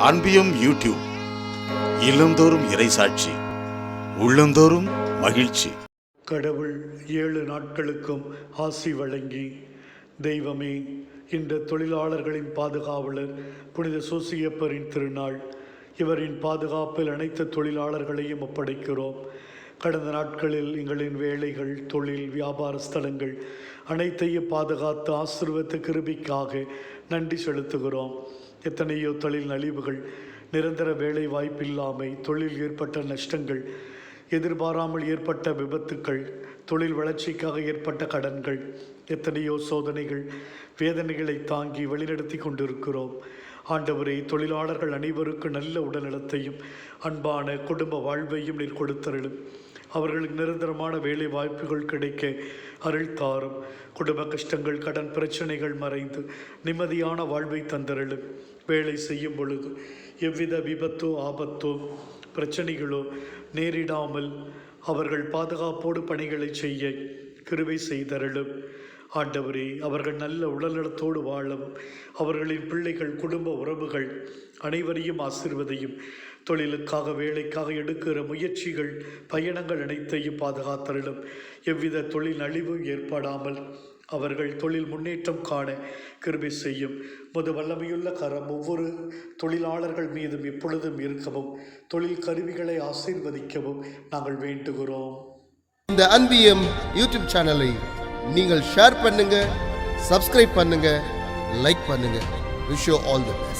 அன்பியம் YouTube இல்லந்தோறும் இறைசாட்சி, உள்ளந்தோறும் மகிழ்ச்சி. கடவுள் 7 நாட்களுக்கும் ஆசி வழங்கி, தெய்வமே, இந்த தொழிலாளர்களின் பாதுகாவலர் புனித சூசியப்பரின் திருநாள். இவரின் பாதுகாப்பில் அனைத்து தொழிலாளர்களையும் ஒப்படைக்கிறோம். கடந்த நாட்களில் எங்களின் வேலைகள், தொழில், வியாபார ஸ்தலங்கள் அனைத்தையும் பாதுகாத்து ஆசீர்வதித்த கிருபைக்காக நன்றி செலுத்துகிறோம். எத்தனையோ தொழில் நலிவுகள், நிரந்தர வேலை வாய்ப்பில்லாமை, தொழில் ஏற்பட்ட நஷ்டங்கள், எதிர்பாராமல் ஏற்பட்ட விபத்துக்கள், தொழில் வளர்ச்சிக்காக ஏற்பட்ட கடன்கள், எத்தனையோ சோதனைகள், வேதனைகளை தாங்கி வழிநடத்தி கொண்டிருக்கிறோம். ஆண்டவரே, தொழிலாளர்கள் அனைவருக்கும் நல்ல உடல்நலத்தையும் அன்பான குடும்ப வாழ்வையும் நீர் கொடுத்தருளும். அவர்களுக்கு நிரந்தரமான வேலை வாய்ப்புகள் கிடைக்க அருள் தாரும். குடும்ப கஷ்டங்கள், கடன் பிரச்சனைகள் மறைந்து நிம்மதியான வாழ்வை தந்தருளும். வேலை செய்யும் பொழுது எவ்வித விபத்தோ ஆபத்தோ பிரச்சனைகளோ நேரிடாமல் அவர்கள் பாதுகாப்போடு பணிகளை செய்ய கிருபை செய்தருளும். ஆண்டவரே, அவர்கள் நல்ல உடல்நலத்தோடு வாழவும், அவர்களின் பிள்ளைகள், குடும்ப உறவுகள் அனைவரையும் ஆசீர்வதையும். தொழிலுக்காக, வேலைக்காக எடுக்கிற முயற்சிகள், பயணங்கள் அனைத்தையும் பாதுகாத்தருளும். எவ்வித தொழில் அழிவும் ஏற்படாமல் அவர்கள் தொழில் முன்னேற்றம் காண கிருபை செய்யும். வல்லமையுள்ள கரம் ஒவ்வொரு தொழிலாளர்கள் மீதும் எப்பொழுதும் இருக்கவும், தொழில் கருவிகளை ஆசீர்வதிக்கவும் நாங்கள் வேண்டுகிறோம். இந்த அன்பியம் யூடியூப் சேனலை நீங்கள் ஷேர் பண்ணுங்க, சப்ஸ்கிரைப் பண்ணுங்க, லைக் பண்ணுங்க. Wish you all the best.